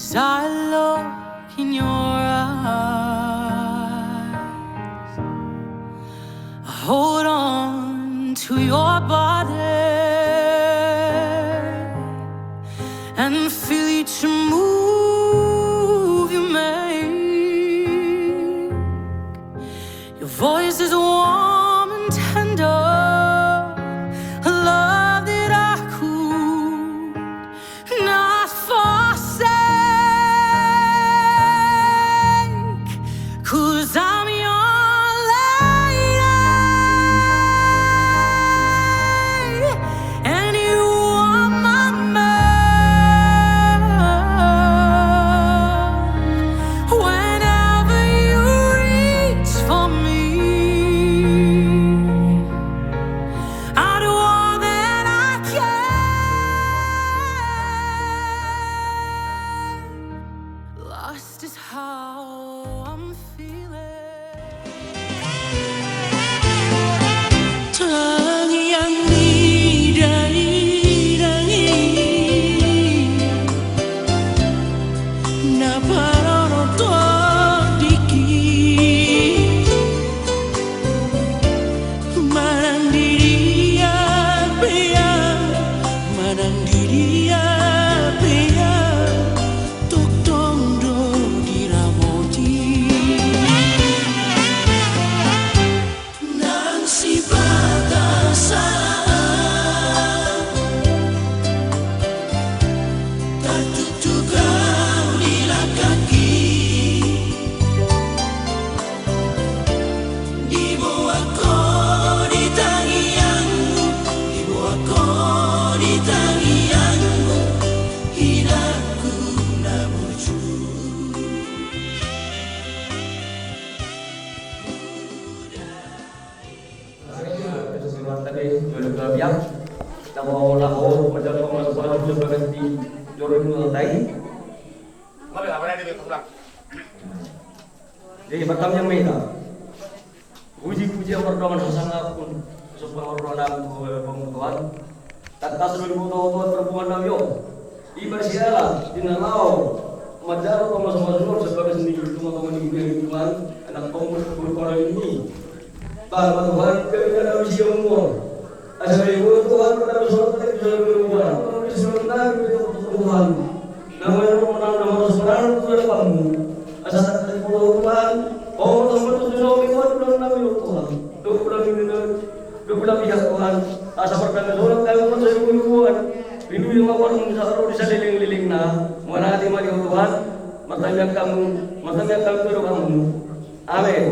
As I look in your eyes, I hold on to your body and feel each move you make. Your voice is warm and tender, a love that I could not forsake. 'Cause I'm your lady and you are my man. Whenever you reach for me, I do all that I can. Lost is how I'm feeling. Tangiyang nirai-rai na parorotot dikit manang diriya beya manang diriya beya tuk tondo diramoti nang si batasan tertutup lila kaki ibu aku di tangianmu ibu aku di tangianmu hidupku nak wujud. Tadi jodoh kebiang, tahu lahu macam orang soal jodoh berganti jodoh tadi. Mari apa dia pulang. Jadi pertama yang mereka puji-puji yang berdoa sangat pun supaya berdoa pengutuhan tanpa seluruh Tuhan perempuan Nabi ibadah dinalau majar atau masuk sebagai sendiri teman-teman ibu Tuhan anak pengutuhan ini bahwa Tuhan kebenaran usia umur asal ibu Tuhan pada suatu hari bisa berubah sebentar itu Tuhan namanya nama sebenarnya Tuhan kamu asal dari Tuhan teman itu Tuhan belum nama Tuhan dua pihak Tuhan asal pertama Tuhan kamu pun saya Tuhan ini lima orang bisa liling-liling mana hati mari Tuhan matanya kamu itu kamu amin.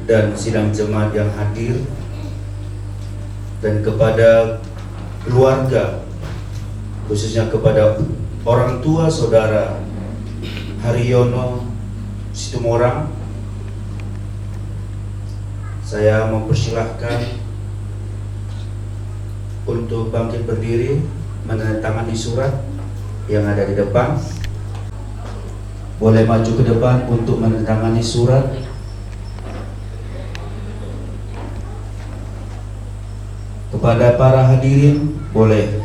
dan sidang jemaat yang hadir, dan kepada keluarga, khususnya kepada orang tua saudara Haryono Situmorang, saya mempersilahkan untuk bangkit berdiri menandatangani surat yang ada di depan. Boleh maju ke depan untuk menandatangani surat. Kepada para hadirin, boleh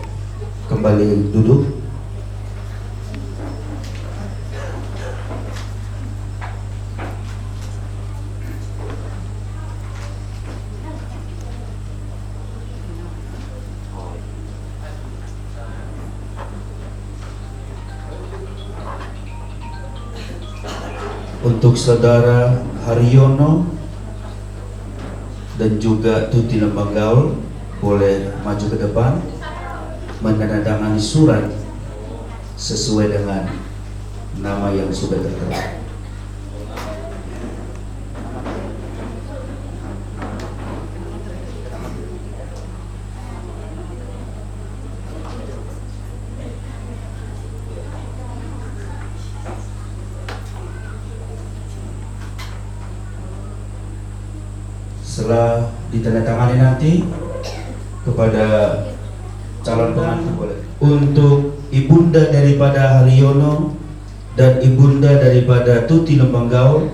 kembali duduk. Untuk saudara Haryono dan juga Tuti Lembanggaul, boleh maju ke depan menandatangani surat sesuai dengan nama yang sudah tertera. Setelah ditandatangani nanti kepada calon pengantin boleh. Untuk ibunda daripada Haryono dan ibunda daripada Tuti Lembanggaul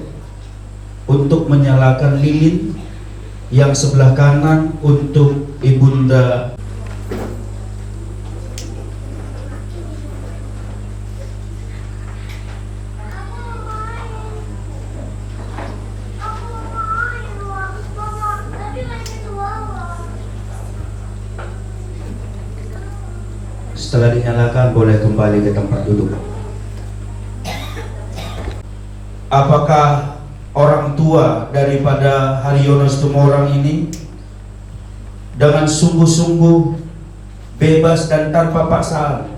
untuk menyalakan lilin yang sebelah kanan untuk ibunda Setelah dinyalakan, boleh kembali ke tempat duduk. Apakah orang tua daripada Haryono Situmorang ini dengan sungguh-sungguh, bebas dan tanpa paksaan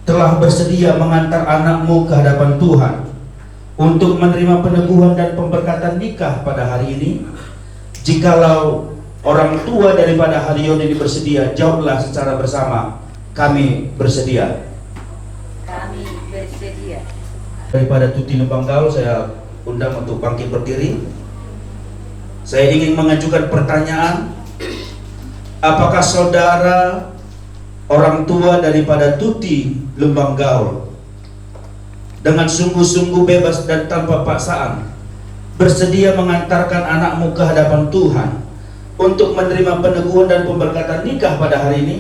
telah bersedia mengantar anakmu ke hadapan Tuhan untuk menerima peneguhan dan pemberkatan nikah pada hari ini? Jikalau orang tua daripada Haryono ini bersedia, jawablah secara bersama. Kami bersedia. Kami bersedia. Daripada Tuti Lembanggaul, saya undang untuk bangkit berdiri. Saya ingin mengajukan pertanyaan. Apakah saudara orang tua daripada Tuti Lembanggaul dengan sungguh-sungguh, bebas dan tanpa paksaan bersedia mengantarkan anakmu ke hadapan Tuhan untuk menerima peneguhan dan pemberkatan nikah pada hari ini?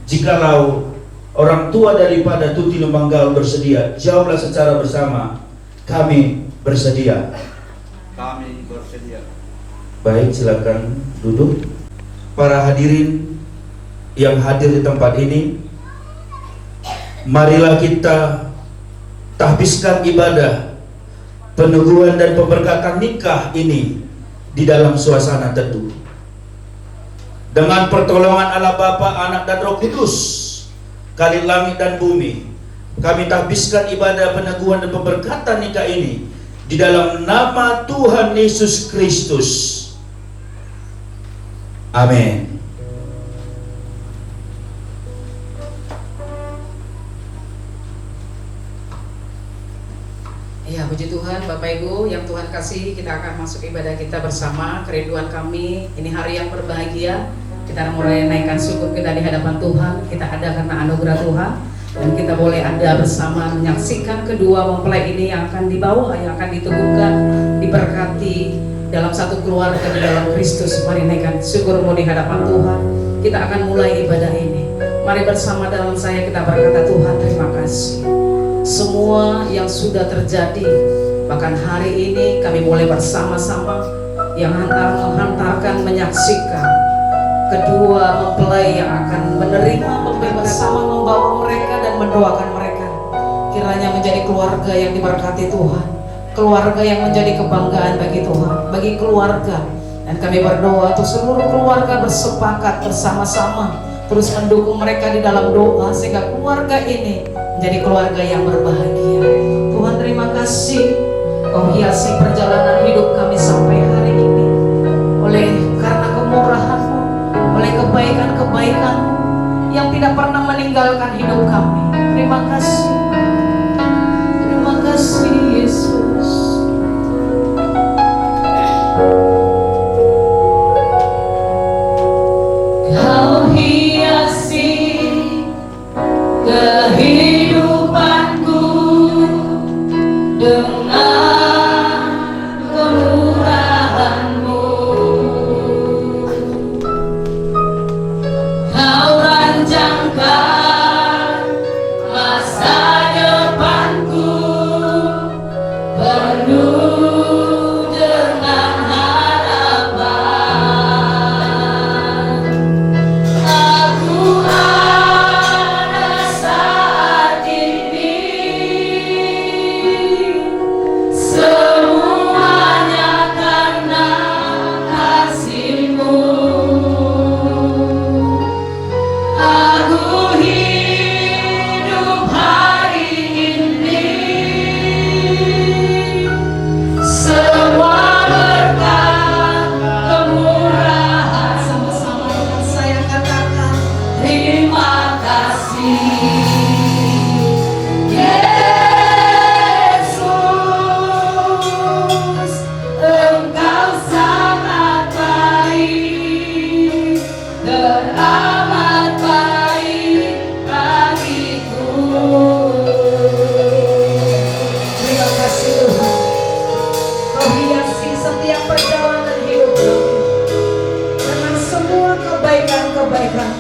Jikalau orang tua daripada Tuti Lembanggaul bersedia, jawablah secara bersama. Kami bersedia. Kami bersedia. Baik, silakan duduk. Para hadirin yang hadir di tempat ini, marilah kita tahbiskan ibadah peneguhan dan pemberkatan nikah ini di dalam suasana teduh. Dengan pertolongan Allah Bapa, Anak dan Roh Kudus, Khalid langit dan bumi, kami tahbiskan ibadah peneguhan dan pemberkatan nikah ini di dalam nama Tuhan Yesus Kristus. Amin. Ya, puji Tuhan, Bapak Ibu yang Tuhan kasih, kita akan masuk ibadah kita bersama. Kerinduan kami, ini hari yang berbahagia. Kita mulai naikkan syukur kita di hadapan Tuhan. Kita ada karena anugerah Tuhan, dan kita boleh ada bersama menyaksikan kedua mempelai ini yang akan dibawa, yang akan diteguhkan, diberkati dalam satu keluarga di dalam Kristus. Mari naikkan syukurmu di hadapan Tuhan. Kita akan mulai ibadah ini. Mari bersama dalam saya kita berkata, Tuhan terima kasih. Semua yang sudah terjadi, bahkan hari ini kami boleh bersama-sama yang menghantarkan, menyaksikan kedua mempelai yang akan menerima bersama, membawa mereka dan mendoakan mereka. Kiranya menjadi keluarga yang diberkati Tuhan, keluarga yang menjadi kebanggaan bagi Tuhan, bagi keluarga. Dan kami berdoa untuk seluruh keluarga bersepakat bersama-sama terus mendukung mereka di dalam doa, sehingga keluarga ini menjadi keluarga yang berbahagia. Tuhan terima kasih, Kau hiasi perjalanan hidup kami sampai hari ini. kebaikan yang tidak pernah meninggalkan hidup kami. Terima kasih. Terima kasih Yesus. Kau hiasi kehidupanku dengan kemurahan-Mu. Kau rancangkan masa depanku penuh dengan harapan. Aku ada saat ini, semuanya karena kasih-Mu. Aku hidup hari ini, semua berkat kemurahan. Sama-sama dengan saya katakan terima kasih Yesus, Engkau sangat baik, teramat baik bagiku. Terima kasih Tuhan, Kau hiasi setiap perjalanan hidup kami dengan semua kebaikan-kebaikan.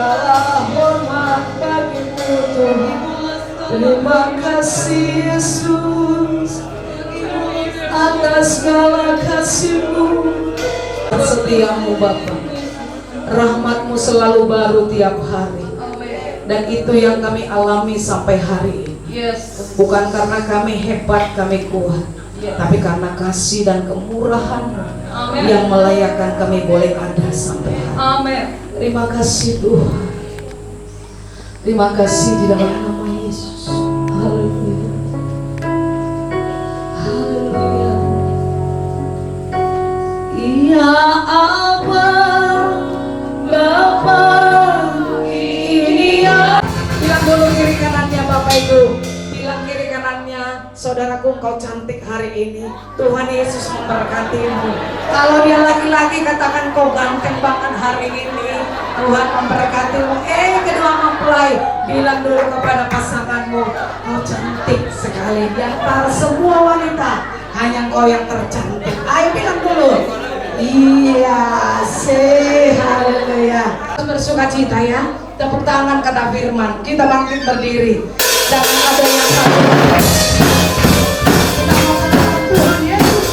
segala hormat bagimu Tuhan. Terima kasih Yesus atas segala kasih-Mu, setiamu Bapa. Rahmat-Mu selalu baru tiap hari. Dan itu yang kami alami sampai hari ini. Bukan karena kami hebat, kami kuat, tapi karena kasih dan kemurahan-Mu yang melayakkan kami boleh ada sampai hari ini. Terima kasih Tuhan. Terima kasih di dalam nama Yesus. Haleluya. Haleluya. Ya Abah, Bapa, ini ya. Bilang dulu kiri kanannya Bapak Ibu. Bilang kiri kanannya, saudaraku engkau cantik hari ini. Tuhan Yesus memberkatimu. Kalau dia laki-laki katakan kau ganteng banget hari ini. Tuhan memberkatimu. Kedua mempelai bilang dulu kepada pasanganmu, kau cantik sekali di antara semua wanita. Hanya engkau yang tercantik. Ayo bilang dulu. Iya, haleluya. Bersuka cita ya. Tepuk tangan kata firman. Kita bangkit berdiri. Jangan ada yang sakit. Kita mau katakan Tuhan Yesus.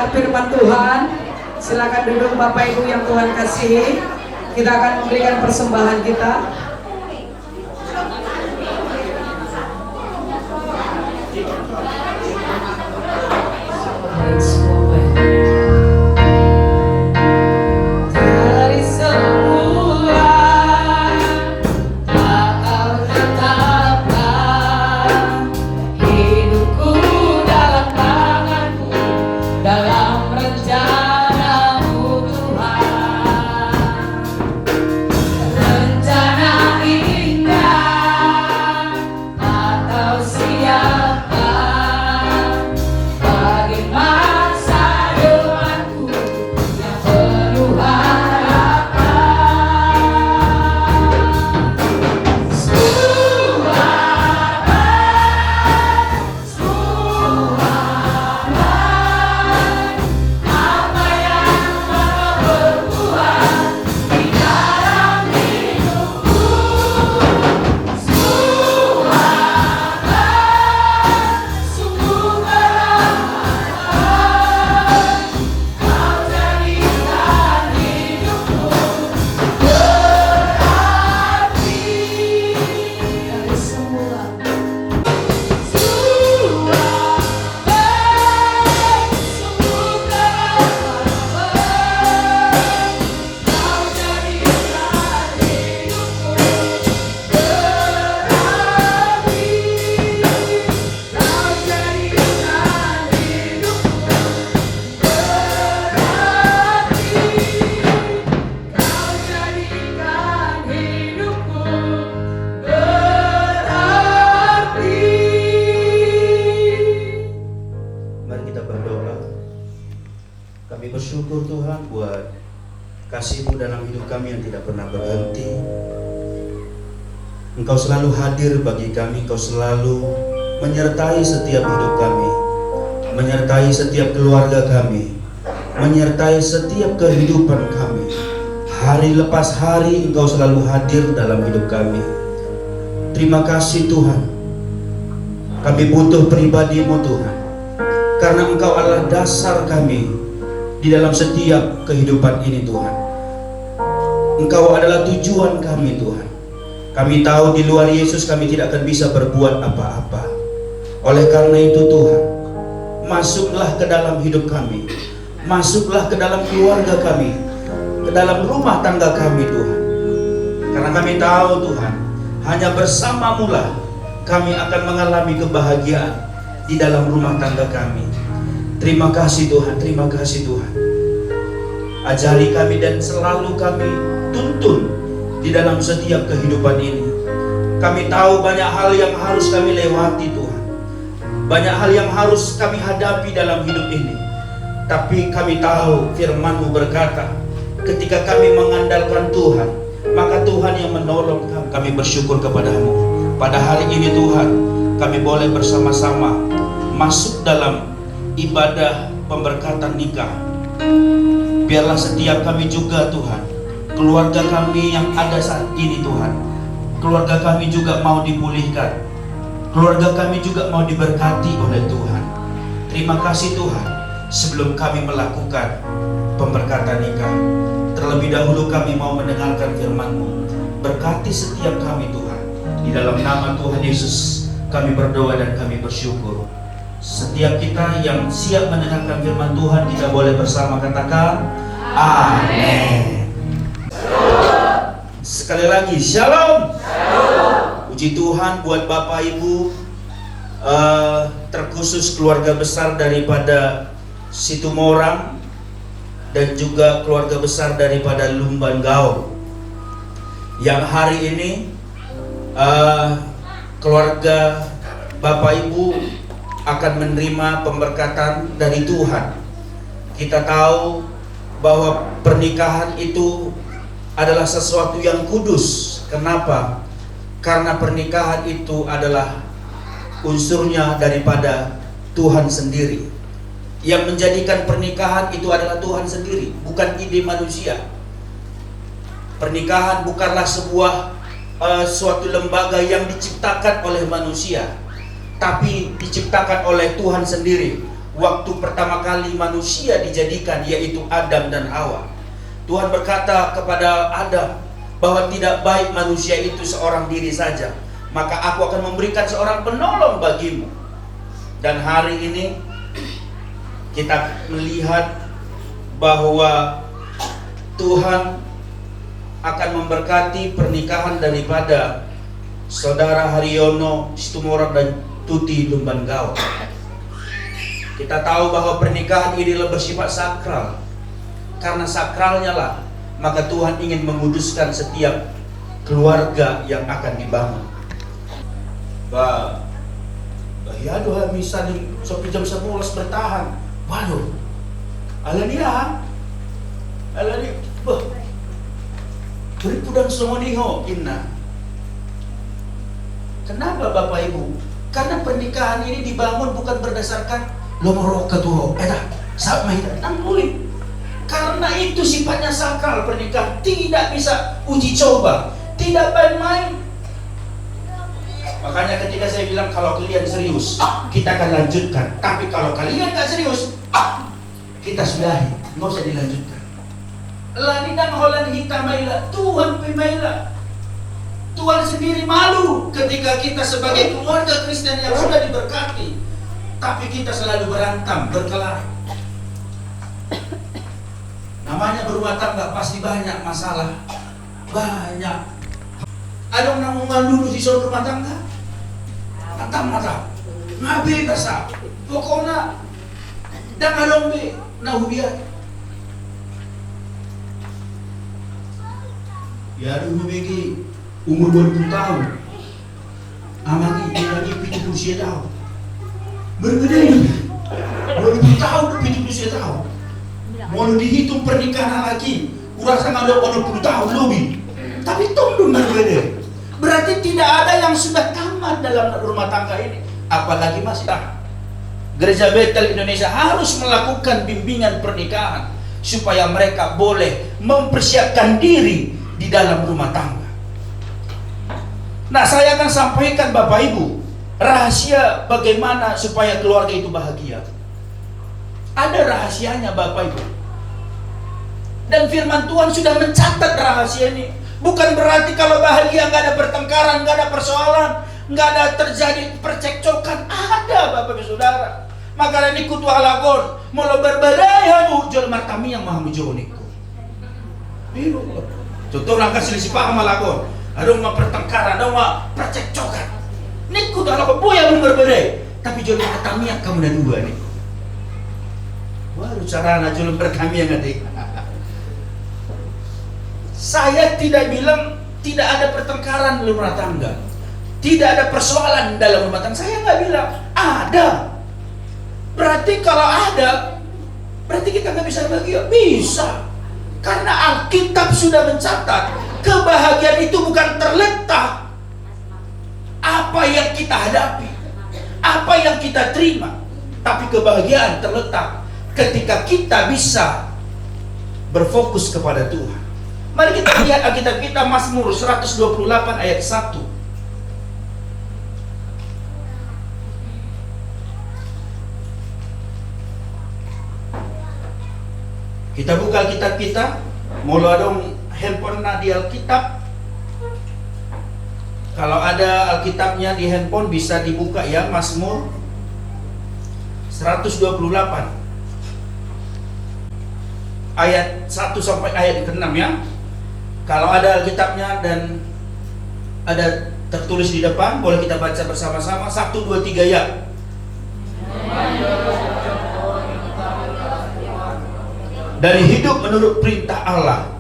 Firman Tuhan, silakan duduk Bapak Ibu yang Tuhan kasihi. Kita akan memberikan persembahan kita. Dari semula tak kau tetapkan hidupku dalam tanganmu, dalam rencanamu Tuhan. Rencana kasih-Mu dalam hidup kami yang tidak pernah berhenti. Engkau selalu hadir bagi kami, Engkau selalu menyertai setiap hidup kami, menyertai setiap keluarga kami, menyertai setiap kehidupan kami. Hari lepas hari Engkau selalu hadir dalam hidup kami. Terima kasih Tuhan. Kami butuh pribadi-Mu Tuhan, karena Engkau adalah dasar kami di dalam setiap kehidupan ini Tuhan. Engkau adalah tujuan kami Tuhan. Kami tahu di luar Yesus kami tidak akan bisa berbuat apa-apa. Oleh karena itu Tuhan, masuklah ke dalam hidup kami, masuklah ke dalam keluarga kami, ke dalam rumah tangga kami Tuhan. Karena kami tahu Tuhan, hanya bersama-Mu lah kami akan mengalami kebahagiaan di dalam rumah tangga kami. Terima kasih Tuhan, terima kasih Tuhan. Ajari kami dan selalu kami tuntun di dalam setiap kehidupan ini. Kami tahu banyak hal yang harus kami lewati Tuhan, banyak hal yang harus kami hadapi dalam hidup ini. Tapi kami tahu firman-Mu berkata, ketika kami mengandalkan Tuhan, maka Tuhan yang menolong kami. Kami bersyukur kepada-Mu. Pada hari ini Tuhan, kami boleh bersama-sama masuk dalam ibadah pemberkatan nikah. Biarlah setiap kami juga Tuhan, keluarga kami yang ada saat ini Tuhan, keluarga kami juga mau dipulihkan, keluarga kami juga mau diberkati oleh Tuhan. Terima kasih Tuhan. Sebelum kami melakukan pemberkatan nikah, terlebih dahulu kami mau mendengarkan firman-Mu. Berkati setiap kami Tuhan. Di dalam nama Tuhan Yesus kami berdoa dan kami bersyukur. Setiap kita yang siap mendengarkan firman Tuhan, kita boleh bersama katakan amin. Sekali lagi shalom. Puji Tuhan buat Bapak Ibu, terkhusus keluarga besar daripada Situmorang dan juga keluarga besar daripada Lumban Gaul, yang hari ini keluarga Bapak Ibu akan menerima pemberkatan dari Tuhan. Kita tahu bahwa pernikahan itu adalah sesuatu yang kudus. Kenapa? Karena pernikahan itu adalah unsurnya daripada Tuhan sendiri. Yang menjadikan pernikahan itu adalah Tuhan sendiri, bukan ide manusia. Pernikahan bukanlah sebuah suatu lembaga yang diciptakan oleh manusia, tapi diciptakan oleh Tuhan sendiri. Waktu pertama kali manusia dijadikan, yaitu Adam dan Hawa, Tuhan berkata kepada Adam bahwa tidak baik manusia itu seorang diri saja, maka aku akan memberikan seorang penolong bagimu. Dan hari ini kita melihat bahwa Tuhan akan memberkati pernikahan daripada Saudara Haryono Situmorang dan Tuti Lumban Gaul. Kita tahu bahwa pernikahan ini bersifat sakral. Karena sakralnya lah, maka Tuhan ingin menguduskan setiap keluarga yang akan dibangun. Ya doa misalnya sampai jam 11 bertahan. Waduh, alani beripudang semua niho inna. Kenapa Bapak Ibu? Karena pernikahan ini dibangun bukan berdasarkan lomoro ketuho, sama itu tampulin. Karena itu sifatnya sakral, pernikahan tidak bisa uji coba, tidak main-main. Makanya ketika saya bilang kalau kalian serius, kita akan lanjutkan. Tapi kalau kalian gak serius, kita sudahi, nggak usah dilanjutkan. Lani dan holan hitam maila, Tuhan pemaila. Tuhan sendiri malu ketika kita sebagai keluarga Kristen yang sudah diberkati, tapi kita selalu berantem, berkelahi. Namanya berumah tangga pasti banyak masalah, banyak. Ada yang dulu di soal rumah tangga, mata ngabil kasar, pokoknya dan along be nahubiat. Ya dulu begi umur 20 tahun, amaki lagi 70 tahun, berbeda ini 20 tahun 70 tahun. Mau dihitung pernikahan lagi kurasa nggak 20 tahun lebih, tapi tunduk berbeda. Berarti tidak ada yang sudah tamat dalam rumah tangga ini, apalagi masih tahan. Gereja Betel Indonesia harus melakukan bimbingan pernikahan supaya mereka boleh mempersiapkan diri di dalam rumah tangga. Nah, saya akan sampaikan Bapak Ibu rahasia bagaimana supaya keluarga itu bahagia. Ada rahasianya Bapak Ibu. Dan firman Tuhan sudah mencatat rahasia ini. Bukan berarti kalau bahagia nggak ada pertengkaran, nggak ada persoalan, nggak ada terjadi percekcokan. Ada Bapak Ibu Saudara. Maka ini kutu halagon, mula berbadai hamu jual martami yang maha mujoniku. Contoh langkah selisih paham halagon. Ada mau pertengkaran, ada mau percekcokan. Ini kutu halagon buaya belum berbadai, tapi jual martami yang kamu dan dua nih. Baru cara nak jual berkami yang nanti. Saya tidak bilang tidak ada pertengkaran dalam rumah tangga, tidak ada persoalan dalam rumah tangga. Saya nggak bilang ada. Berarti kalau ada, berarti kita nggak bisa bahagia? Bisa, karena Alkitab sudah mencatat kebahagiaan itu bukan terletak apa yang kita hadapi, apa yang kita terima, tapi kebahagiaan terletak ketika kita bisa berfokus kepada Tuhan. Mari kita lihat Alkitab kita, Mazmur 128 ayat 1. Kita buka Alkitab kita, mula dong handphone na di Alkitab. Kalau ada Alkitabnya di handphone bisa dibuka ya, Mazmur 128 ayat 1 sampai ayat ke-6 ya. Kalau ada Alkitabnya dan ada tertulis di depan, boleh kita baca bersama-sama. 1, 2, 3 ya. Dari hidup menurut perintah Allah,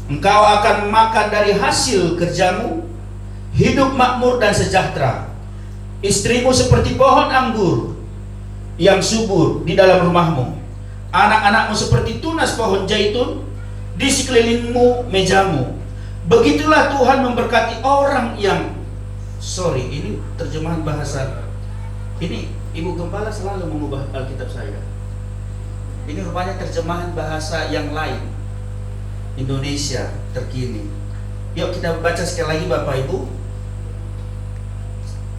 engkau akan makan dari hasil kerjamu, hidup makmur dan sejahtera. Istrimu seperti pohon anggur yang subur di dalam rumahmu, anak-anakmu seperti tunas pohon zaitun di sekelilingmu mejamu. Begitulah Tuhan memberkati orang yang ini terjemahan bahasa ini. Ibu Gembala selalu mengubah Alkitab saya. Ini rupanya terjemahan bahasa yang lain, Indonesia terkini. Yuk kita baca sekali lagi Bapak Ibu.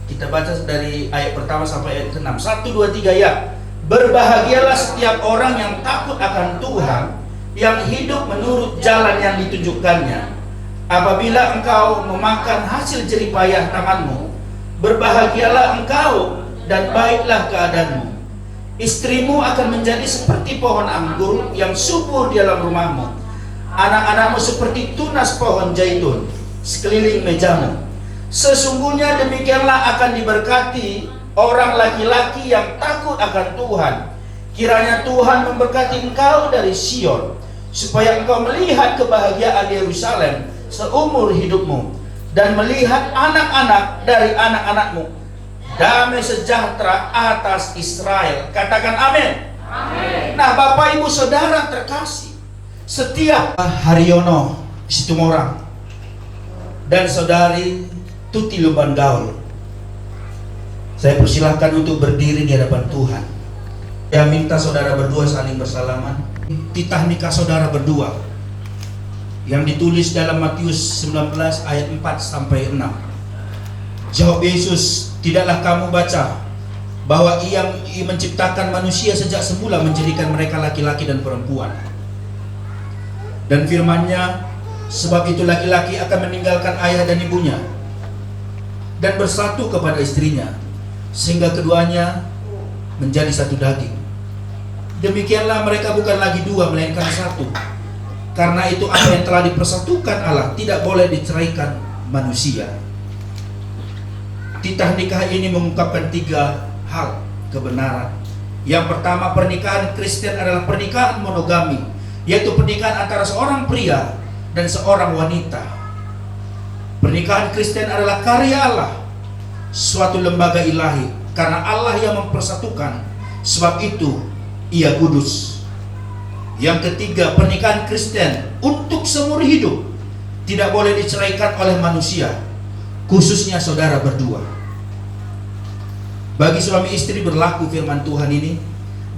Kita baca dari ayat pertama sampai ayat ke-6. 1, 2, 3 ya. Berbahagialah setiap orang yang takut akan Tuhan, yang hidup menurut jalan yang ditunjukkannya. Apabila engkau memakan hasil jerih payah tanganmu, berbahagialah engkau dan baiklah keadaanmu. Istrimu akan menjadi seperti pohon anggur yang subur di dalam rumahmu, anak-anakmu seperti tunas pohon zaitun sekeliling mejamu. Sesungguhnya demikianlah akan diberkati orang laki-laki yang takut akan Tuhan. Kiranya Tuhan memberkati engkau dari Sion, supaya engkau melihat kebahagiaan Yerusalem seumur hidupmu, dan melihat anak-anak dari anak-anakmu, damai sejahtera atas Israel. Katakan amin. Amin. Nah Bapak Ibu Saudara terkasih, setiap Haryono Situmorang dan Saudari Tuti Luban Gaul, saya persilahkan untuk berdiri di hadapan Tuhan. Saya minta saudara berdua saling bersalaman. Titah nikah saudara berdua yang ditulis dalam Matius 19 ayat 4 sampai 6. Jawab Yesus, tidaklah kamu baca bahwa ia menciptakan manusia sejak semula, menjadikan mereka laki-laki dan perempuan. Dan firman-Nya, sebab itu laki-laki akan meninggalkan ayah dan ibunya dan bersatu kepada istrinya, sehingga keduanya menjadi satu daging. Demikianlah mereka bukan lagi dua, melainkan satu. Karena itu apa yang telah dipersatukan Allah tidak boleh diceraikan manusia. Titah nikah ini mengungkapkan 3 hal kebenaran. Yang pertama, pernikahan Kristen adalah pernikahan monogami, yaitu pernikahan antara seorang pria dan seorang wanita. Pernikahan Kristen adalah karya Allah, suatu lembaga ilahi, karena Allah yang mempersatukan. Sebab itu Ia kudus. Yang ketiga, pernikahan Kristen untuk seumur hidup tidak boleh diceraikan oleh manusia, khususnya saudara berdua. Bagi suami istri berlaku firman Tuhan ini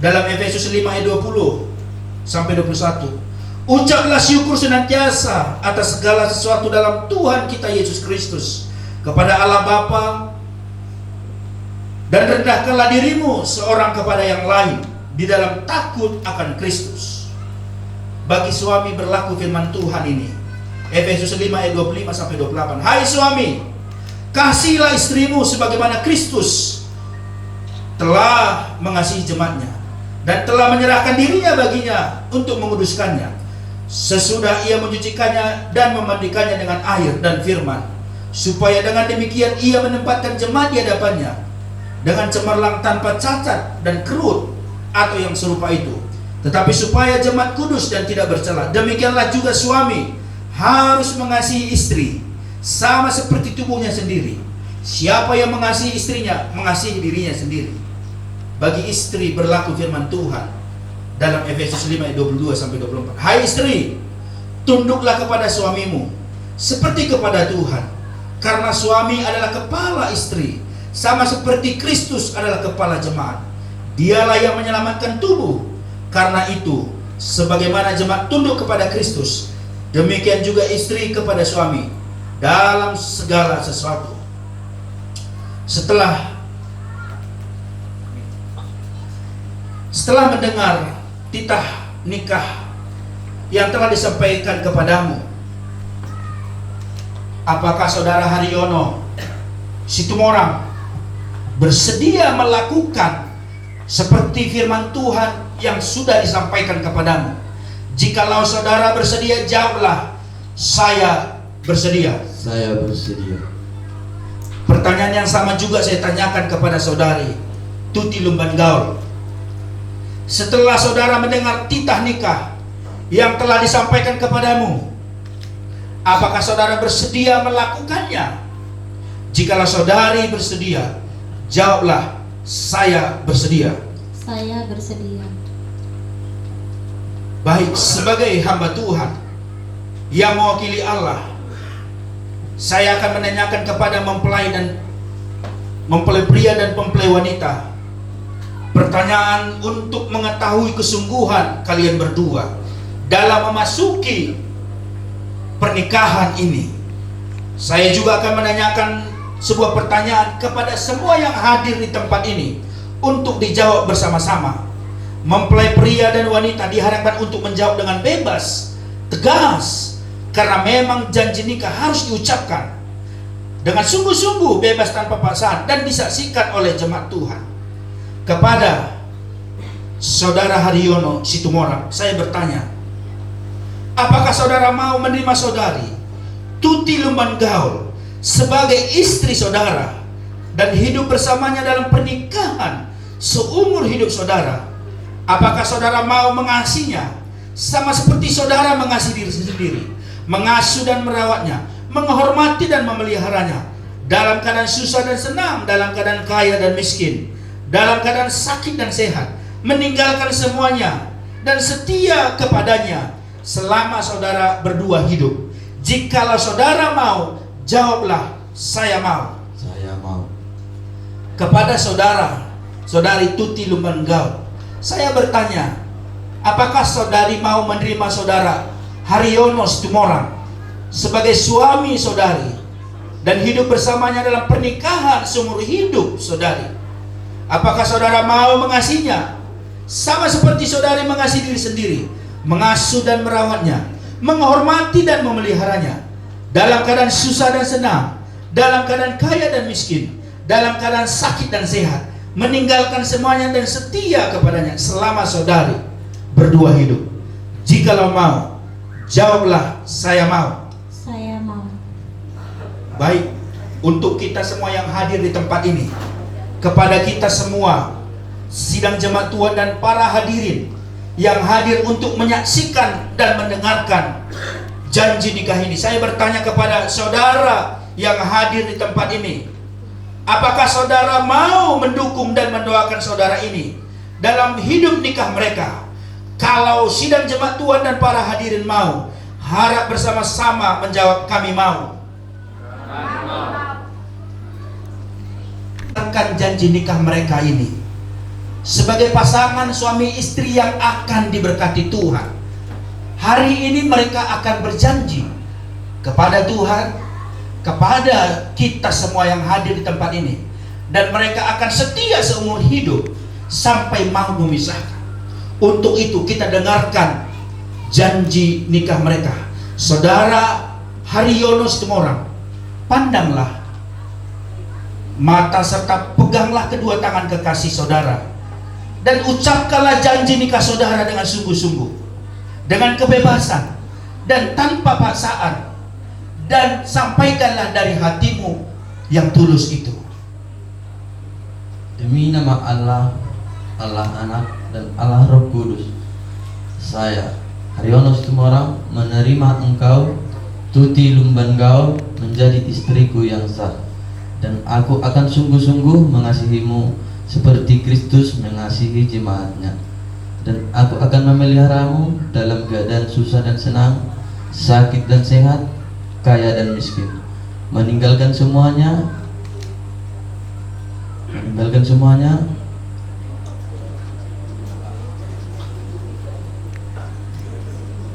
dalam Efesus 5 ayat 20 sampai 21. Ucaplah syukur senantiasa atas segala sesuatu dalam Tuhan kita Yesus Kristus kepada Allah Bapa, dan rendahkanlah dirimu seorang kepada yang lain di dalam takut akan Kristus. Bagi suami berlaku firman Tuhan ini, Efesus 5 ayat 25 sampai 28. Hai suami, kasihilah istrimu sebagaimana Kristus telah mengasihi jemaatnya dan telah menyerahkan dirinya baginya untuk menguduskannya, sesudah ia mencucikannya dan memandikannya dengan air dan firman, supaya dengan demikian ia menempatkan jemaat di hadapannya dengan cemerlang tanpa cacat dan kerut atau yang serupa itu, tetapi supaya jemaat kudus dan tidak bercela. Demikianlah juga suami harus mengasihi istri sama seperti tubuhnya sendiri. Siapa yang mengasihi istrinya, mengasihi dirinya sendiri. Bagi istri berlaku firman Tuhan dalam Efesus 5 ayat 22 sampai 24. Hai istri, tunduklah kepada suamimu seperti kepada Tuhan, karena suami adalah kepala istri, sama seperti Kristus adalah kepala jemaat. Dialah yang menyelamatkan tubuh. Karena itu, sebagaimana jemaat tunduk kepada Kristus, demikian juga istri kepada suami dalam segala sesuatu. Setelah mendengar titah nikah yang telah disampaikan kepadamu, apakah saudara Haryono Situmorang bersedia melakukan seperti firman Tuhan yang sudah disampaikan kepadamu? Jikalau saudara bersedia, jawablah, saya bersedia. Saya bersedia. Pertanyaan yang sama juga saya tanyakan kepada saudari Tuti Lumban Gaul. Setelah saudara mendengar titah nikah yang telah disampaikan kepadamu, apakah saudara bersedia melakukannya? Jikalau saudari bersedia, jawablah, saya bersedia. Saya bersedia. Baik, sebagai hamba Tuhan yang mewakili Allah, saya akan menanyakan kepada mempelai pria dan mempelai wanita pertanyaan untuk mengetahui kesungguhan kalian berdua dalam memasuki pernikahan ini. Saya juga akan menanyakan sebuah pertanyaan kepada semua yang hadir di tempat ini untuk dijawab bersama-sama. Mempelai pria dan wanita diharapkan untuk menjawab dengan bebas, tegas, karena memang janji nikah harus diucapkan dengan sungguh-sungguh, bebas tanpa paksaan, dan disaksikan oleh jemaat Tuhan. Kepada saudara Haryono Situmorang, saya bertanya, apakah saudara mau menerima saudari Tuti Lumban Gaul sebagai istri saudara dan hidup bersamanya dalam pernikahan seumur hidup saudara? Apakah saudara mau mengasihinya sama seperti saudara mengasihi diri sendiri, mengasuh dan merawatnya, menghormati dan memeliharanya, dalam keadaan susah dan senang, dalam keadaan kaya dan miskin, dalam keadaan sakit dan sehat, meninggalkan semuanya dan setia kepadanya selama saudara berdua hidup? Jikalau saudara mau, jawablah, saya mau. Saya mau. Kepada saudari Tuti Lumban Gaul, saya bertanya, apakah saudari mau menerima saudara Haryono Situmorang sebagai suami saudari dan hidup bersamanya dalam pernikahan seumur hidup saudari? Apakah saudara mau mengasihinya sama seperti saudari mengasihi diri sendiri, mengasuh dan merawatnya, menghormati dan memeliharanya, dalam keadaan susah dan senang, dalam keadaan kaya dan miskin, dalam keadaan sakit dan sehat, meninggalkan semuanya dan setia kepadanya selama saudari berdua hidup? Jikalau mau, jawablah, saya mau. Saya mau. Baik, untuk kita semua yang hadir di tempat ini, kepada kita semua sidang jemaat Tuhan dan para hadirin yang hadir untuk menyaksikan dan mendengarkan janji nikah ini, saya bertanya kepada saudara yang hadir di tempat ini, apakah saudara mau mendukung dan mendoakan saudara ini dalam hidup nikah mereka, Kalau sidang jemaat Tuhan dan para hadirin mau, harap bersama-sama menjawab kami mau. Akan janji nikah mereka ini sebagai pasangan suami istri yang akan diberkati Tuhan. Hari ini mereka akan berjanji kepada Tuhan, kepada kita semua yang hadir di tempat ini, dan mereka akan setia seumur hidup sampai mau memisahkan. Untuk itu kita dengarkan janji nikah mereka. Saudara Haryono Situmorang, pandanglah mata serta peganglah kedua tangan kekasih saudara, dan ucapkanlah janji nikah saudara dengan sungguh-sungguh, dengan kebebasan dan tanpa paksaan, dan sampaikanlah dari hatimu yang tulus itu. Demi nama Allah, Allah Anak dan Allah Roh Kudus, saya Haryono Situmorang menerima engkau, Tuti Lumban Gaul, menjadi istriku yang sah, dan aku akan sungguh-sungguh mengasihimu seperti Kristus mengasihi jemaatnya, dan aku akan memeliharamu dalam keadaan susah dan senang, sakit dan sehat, kaya dan miskin, meninggalkan semuanya,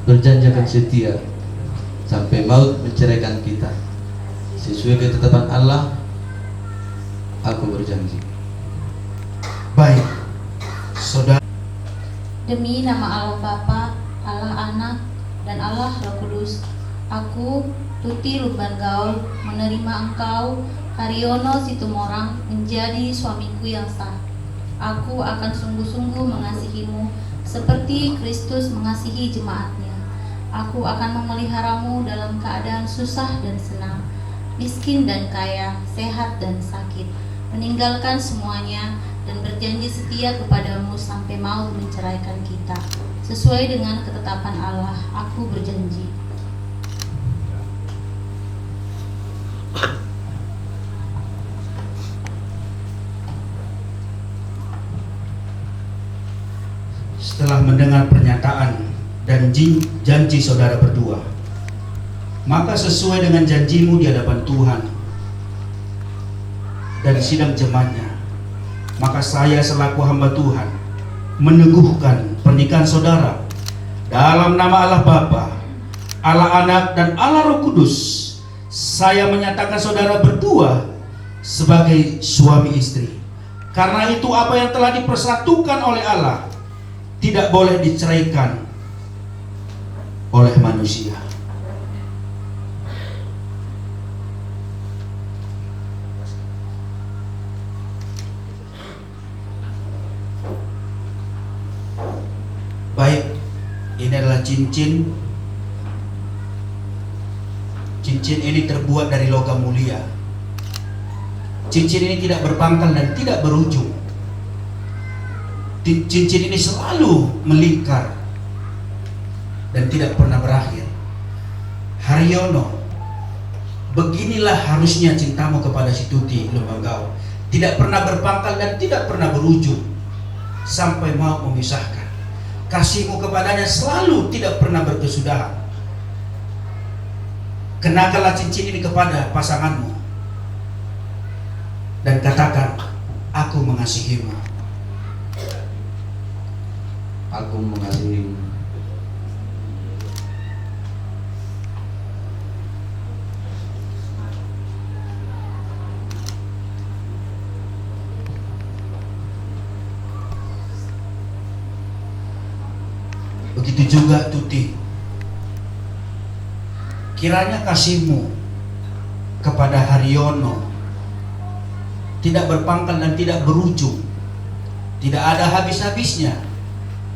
berjanji akan setia sampai maut menceraikan kita. Sesuai ketetapan Allah, aku berjanji. Baik, saudara. Demi nama Allah Bapa, Allah Anak, dan Allah Roh Kudus, aku, Tuti Lumban Gaul, menerima engkau, Haryono Situmorang, menjadi suamiku yang sah. Aku akan sungguh-sungguh mengasihimu seperti Kristus mengasihi jemaatnya. Aku akan memeliharamu dalam keadaan susah dan senang, miskin dan kaya, sehat dan sakit, meninggalkan semuanya, dan berjanji setia kepadamu sampai maut menceraikan kita. Sesuai dengan ketetapan Allah, aku berjanji. Setelah mendengar pernyataan dan janji saudara berdua, maka sesuai dengan janjimu di hadapan Tuhan dan sidang jemaatnya, maka saya selaku hamba Tuhan meneguhkan pernikahan saudara dalam nama Allah Bapa, Allah Anak, dan Allah Roh Kudus. Saya menyatakan saudara berdua sebagai suami istri. Karena itu apa yang telah dipersatukan oleh Allah tidak boleh diceraikan oleh manusia. Baik, ini adalah cincin. Cincin ini terbuat dari logam mulia. Cincin ini tidak berpangkal dan tidak berujung. Cincin ini selalu melingkar dan tidak pernah berakhir. Haryono, beginilah harusnya cintamu kepada si Tuti Lumban Gaul. Tidak pernah berpangkal dan tidak pernah berujung sampai mau memisahkan. Kasihmu kepadanya selalu tidak pernah berkesudahan. Kenakanlah cincin ini kepada pasanganmu dan katakan, aku mengasihimu. Aku mengasihimu. Begitu juga Tuti, kiranya kasihmu kepada Haryono tidak berpangkal dan tidak berujung, tidak ada habis-habisnya,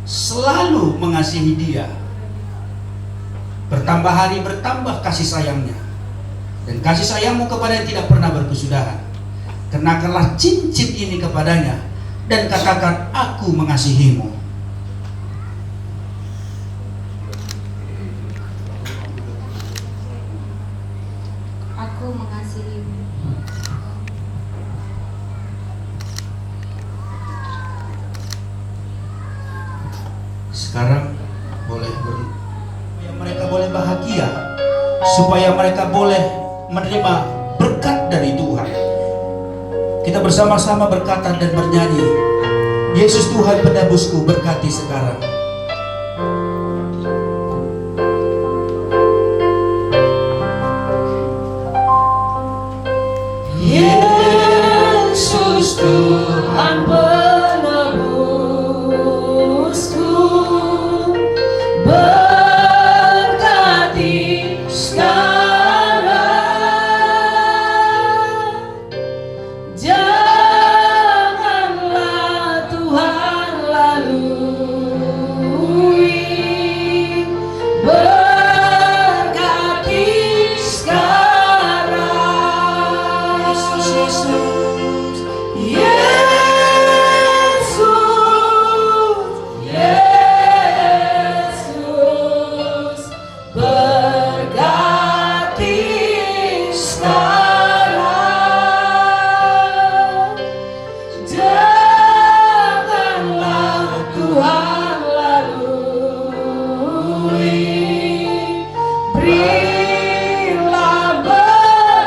selalu mengasihi dia. Bertambah hari bertambah kasih sayangnya, dan kasih sayangmu kepadanya tidak pernah berkesudahan. Kenakanlah cincin ini kepadanya dan katakan, aku mengasihimu. Aku mengasihimu. sekarang boleh supaya mereka boleh bahagia, supaya mereka boleh menerima berkat dari Tuhan. Kita bersama-sama berkata dan bernyanyi, Yesus Tuhan penebusku, berkati sekarang. Yesus Tuhan penebusku, berkati sekarang. Janganlah Tuhan lalui, berkati sekarang. Yesus, Yesus, berkati sekarang. Janganlah Tuhan lalui, berilah berkat.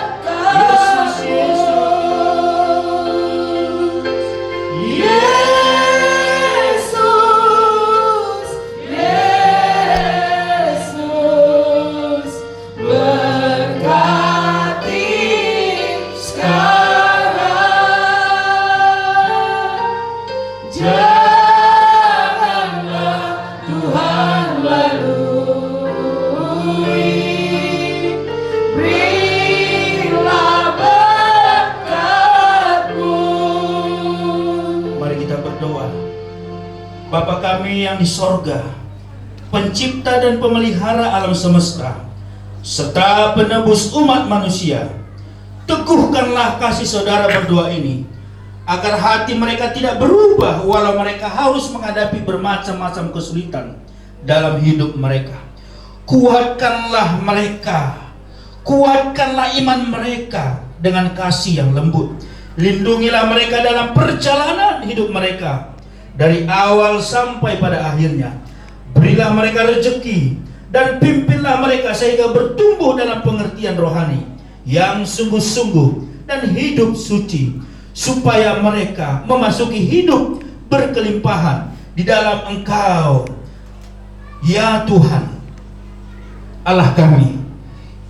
Yesus, Yesus, berkati sekarang. Janganlah Tuhan lalui, berilah berkat-Mu. Mari kita berdoa. Bapa kami yang di sorga, pencipta dan pemelihara alam semesta, serta penebus umat manusia, teguhkanlah kasih saudara berdua ini, agar hati mereka tidak berubah walau mereka harus menghadapi bermacam-macam kesulitan dalam hidup mereka. Kuatkanlah mereka, kuatkanlah iman mereka dengan kasih yang lembut. Lindungilah mereka dalam perjalanan hidup mereka, dari awal sampai pada akhirnya. Berilah mereka rezeki dan pimpinlah mereka sehingga bertumbuh dalam pengertian rohani yang sungguh-sungguh dan hidup suci, supaya mereka memasuki hidup berkelimpahan di dalam Engkau. Ya Tuhan Allah kami,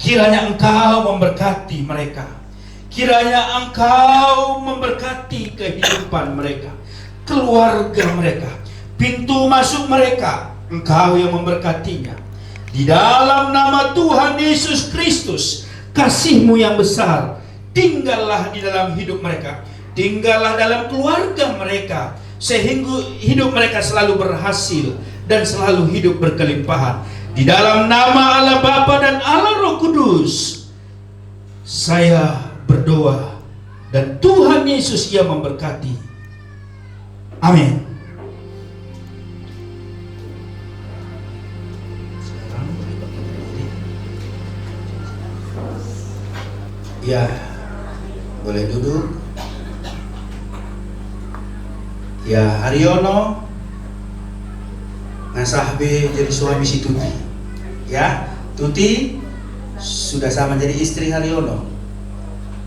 kiranya Engkau memberkati mereka, kiranya Engkau memberkati kehidupan mereka, keluarga mereka, pintu masuk mereka, Engkau yang memberkatinya. Di dalam nama Tuhan Yesus Kristus, kasih-Mu yang besar tinggallah di dalam hidup mereka, tinggallah dalam keluarga mereka, sehingga hidup mereka selalu berhasil dan selalu hidup berkelimpahan. Di dalam nama Allah Bapa dan Allah Roh Kudus, saya berdoa dan Tuhan Yesus yang memberkati. Amin. Ya, boleh duduk. Ya, Haryono ngasahbe jadi suami si Tuti. Ya, Tuti sudah sama jadi istri Haryono.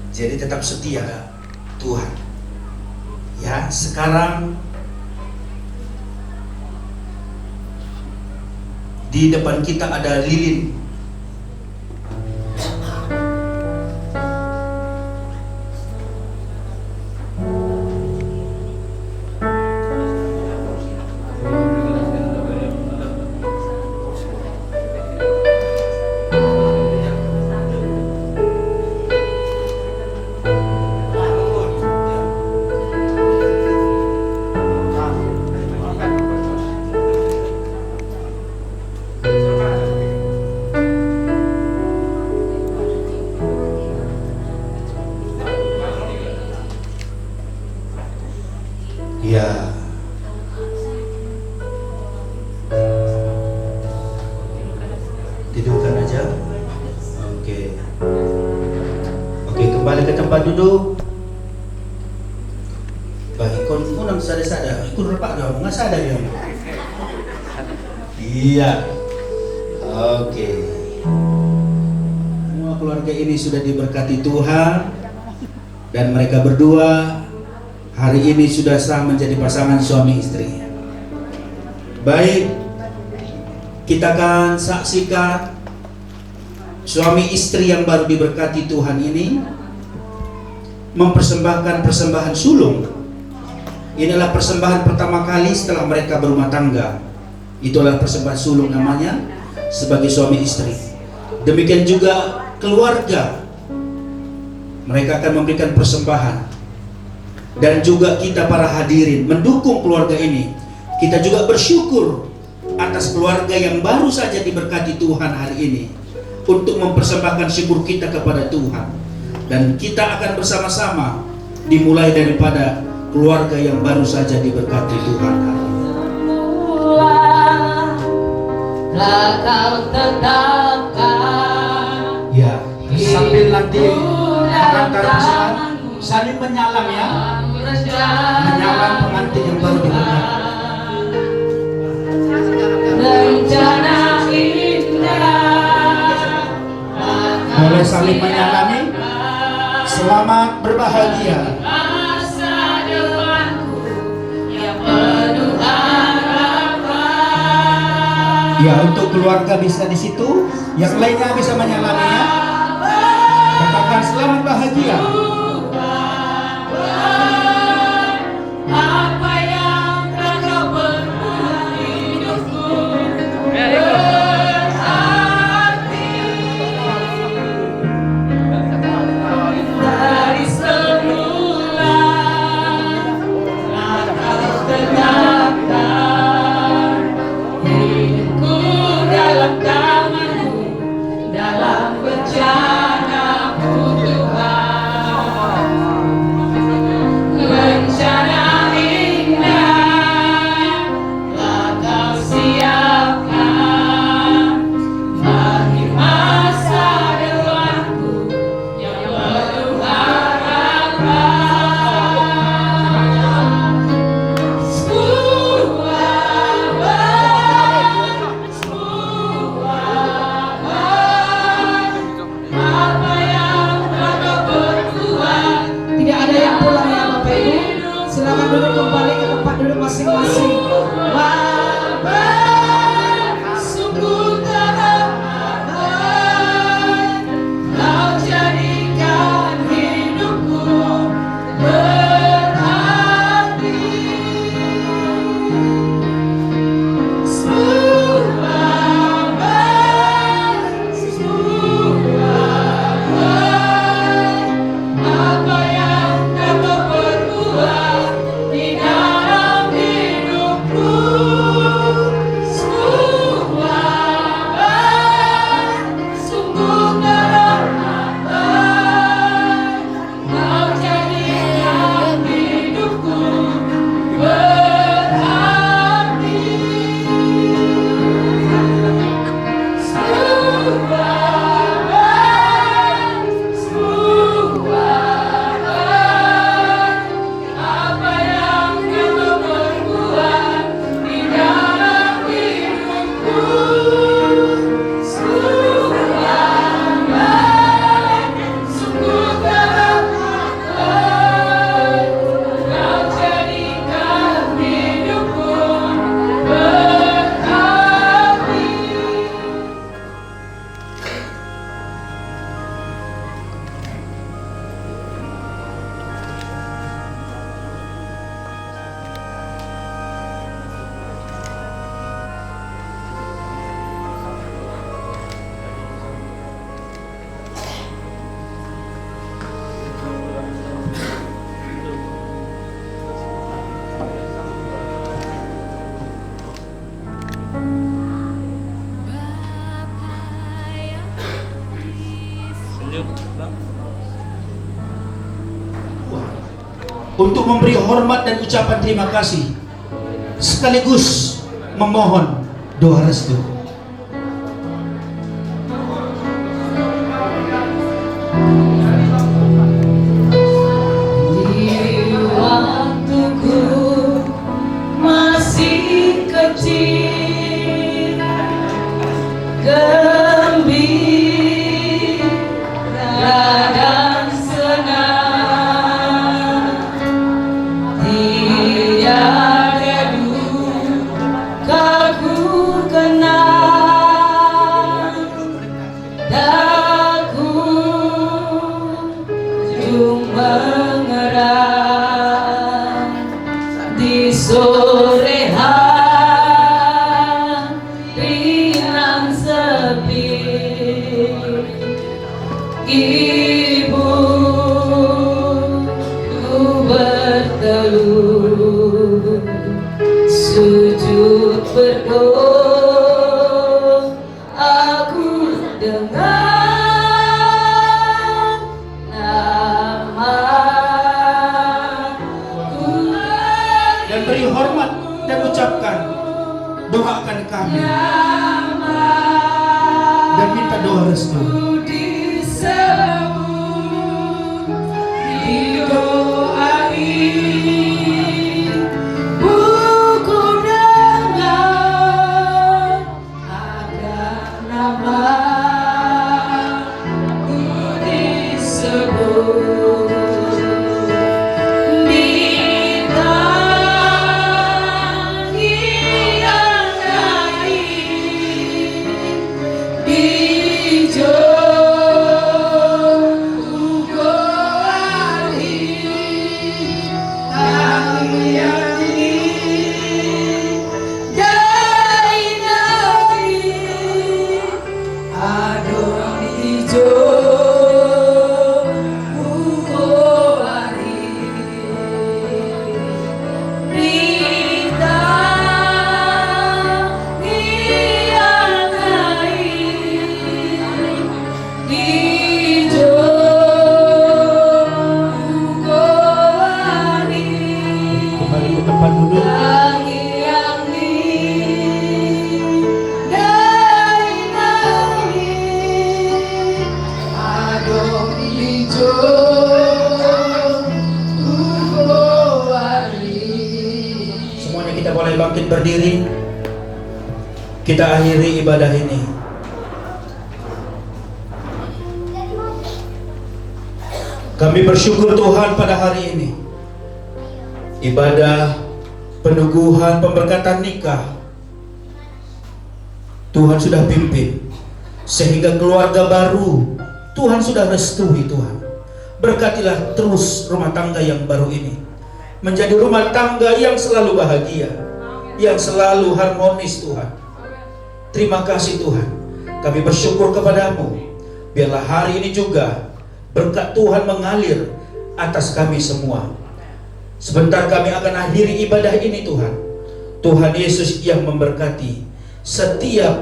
Jadi tetap setia Tuhan. Ya, sekarang di depan kita ada lilin. Ya, tidurkan aja. Oke, kembali ke tempat duduk. Baik, ikon unang sada-sada, ikon repak dong, nggak sada ya. Iya. Oke. Semua keluarga ini sudah diberkati Tuhan dan mereka berdua hari ini sudah sah menjadi pasangan suami istri. Baik, kita akan saksikan suami istri yang baru diberkati Tuhan ini mempersembahkan persembahan sulung. Inilah persembahan pertama kali setelah mereka berumah tangga. Itulah persembahan sulung namanya, sebagai suami istri. Demikian juga keluarga, mereka akan memberikan persembahan. Dan juga kita para hadirin mendukung keluarga ini. Kita juga bersyukur atas keluarga yang baru saja diberkati Tuhan hari ini untuk mempersembahkan syukur kita kepada Tuhan. Dan kita akan bersama-sama dimulai daripada keluarga yang baru saja diberkati Tuhan hari ini. Kau tetapkan Ya, sambil nanti pengantar pasangan saling menyalam ya, menyalam pengantin yang baru diberkati. rencana indah. Boleh saling menyalami. Selamat berbahagia. Masa depanku yang penuh harapan. Ya, untuk keluarga bisa di situ, yang lainnya bisa menyalaminya. Katakan selamat bahagia. Apa yang kau perbuat hidupku berarti. Dari semula kau tetapkan hidupku dalam tanganmu, dalam rencana-Mu Tuhan. Rencana indah telah Kau siapkan bagi masa depanku yang penuh harapan. Semua apa yang Kau perbuat. Tidak ada yang pulang ya Bapak Ibu. Silakan duduk kembali ke tempat duduk masing-masing. Sungguh terhambat, Kau jadikan hidupku berarti. Apa yang Kau perbuat di dalam hidupku. Sungguh terhambat, Kau jadikan hidupku berarti. Apa yang Kau perbuat di dalam hidupku. Sungguh terhambat, Kau jadikan hidupku berarti. Untuk memberi hormat dan ucapan terima kasih, sekaligus memohon doa restu. Di waktuku masih kecil, mengerang di sore hari yang sepi. Ibu berteluh sujud berdoa, aku dengar namaku Dan beri hormat dan ucapkan, doakan kami dan minta doa restu. Semuanya kita boleh bangkit berdiri. Kita akhiri ibadah ini. Kami bersyukur Tuhan pada hari ini. Ibadah peneguhan pemberkatan nikah Tuhan sudah pimpin, sehingga keluarga baru Tuhan sudah restui. Tuhan berkatilah terus rumah tangga yang baru ini menjadi rumah tangga yang selalu bahagia, yang selalu harmonis. Tuhan, terima kasih Tuhan. Kami bersyukur kepadamu. Biarlah hari ini juga berkat Tuhan mengalir atas kami semua. Sebentar kami akan akhiri ibadah ini Tuhan. Tuhan Yesus yang memberkati setiap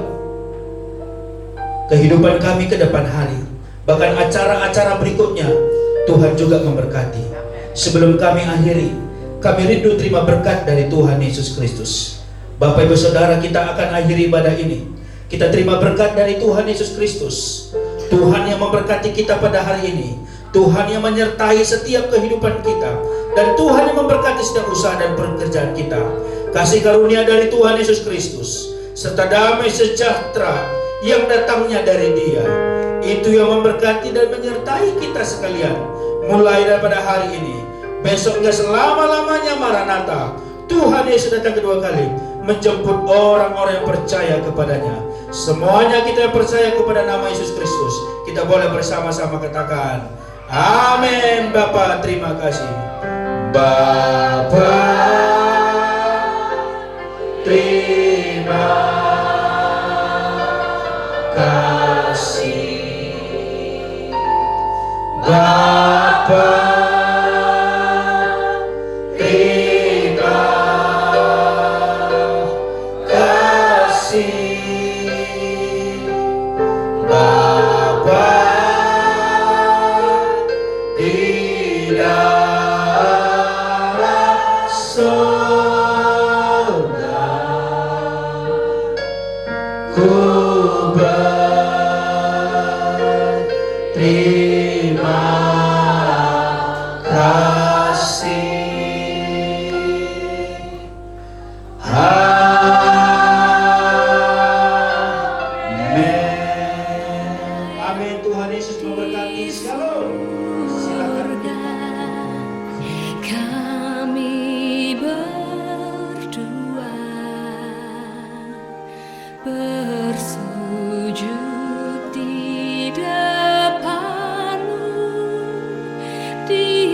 kehidupan kami ke depan hari. Bahkan acara-acara berikutnya Tuhan juga memberkati. Sebelum kami akhiri, kami rindu terima berkat dari Tuhan Yesus Kristus. Bapak Ibu Saudara, kita akan akhiri ibadah ini. Kita terima berkat dari Tuhan Yesus Kristus. Tuhan yang memberkati kita pada hari ini. Tuhan yang menyertai setiap kehidupan kita. Dan Tuhan yang memberkati setiap usaha dan pekerjaan kita. Kasih karunia dari Tuhan Yesus Kristus serta damai sejahtera yang datangnya dari Dia, itu yang memberkati dan menyertai kita sekalian. Mulai daripada hari ini, besoknya selama-lamanya Maranatha, Tuhan Yesus datang kedua kali menjemput orang-orang yang percaya kepadanya. Semuanya kita yang percaya kepada nama Yesus Kristus, kita boleh bersama-sama katakan amin. Bapa, terima kasih. Bapa, terima kasih. Bapa, terima kasih. Bapa, tidak ku berterima kasih. Amin. Amin. Tuhan Yesus memberkati. Shalom. Silakan. Kami berdua bersujud di depan-Mu, di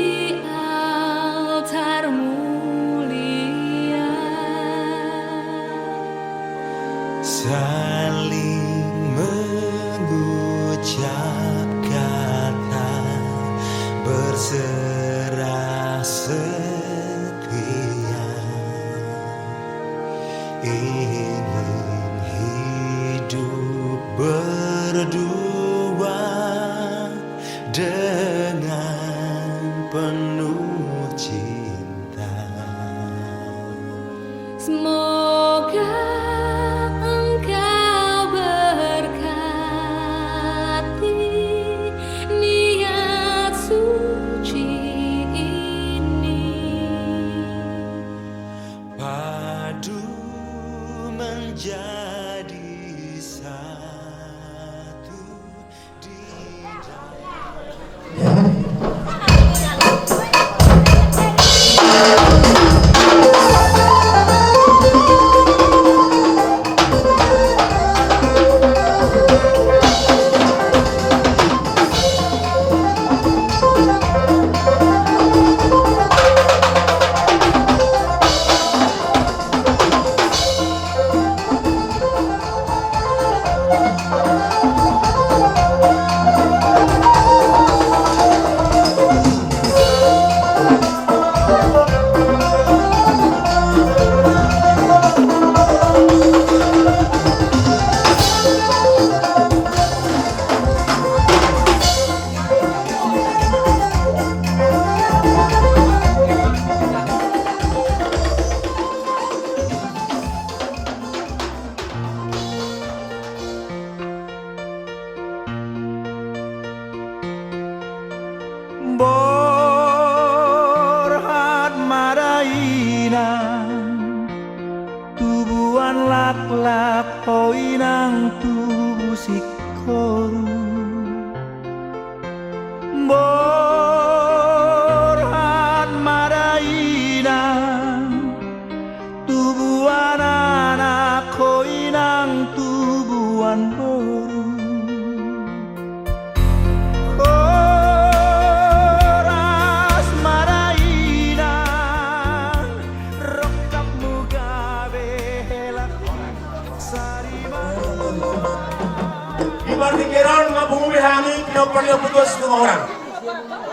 semua orang.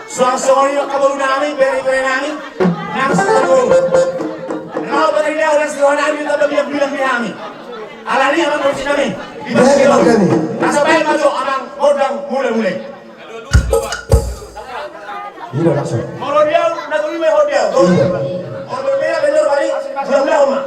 Suang-suang ini kabaru nami, beri-beri nami, nami seluruh. Kalau beri dia udah seluruh nami, kita bilang nami. Alani aman kursi nami, di masjid kami. Asa baik maju aman modang mulai-mulai. Iya langsung. Kalau dia nak tuli meh hotel, kalau dia benar balik, benar rumah.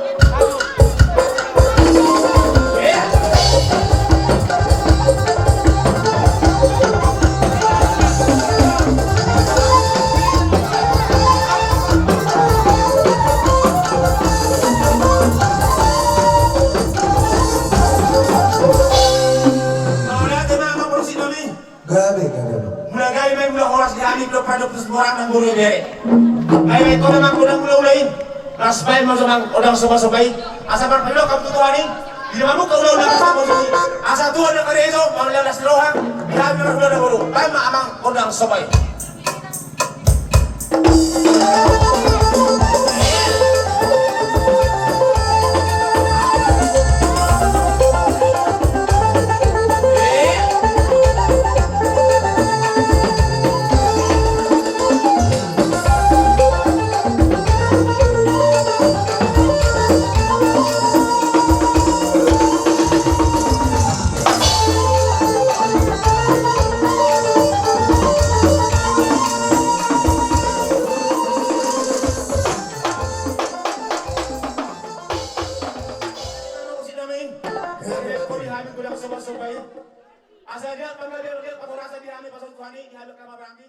Orang guru bere. Ay ko naman kulang ulay. Raspay mo sa odang sabay. Asa par pilo kam tutuani. Di naman mo kaulo na sa mo. Asa tuwa na karezo, pamilya las roha. Grabe na kulo na guru. Ay maamang odang sabay. Asal dia pamilya dia patorang sa dirami pasal Tuhan ini, dihaluk kama berangki.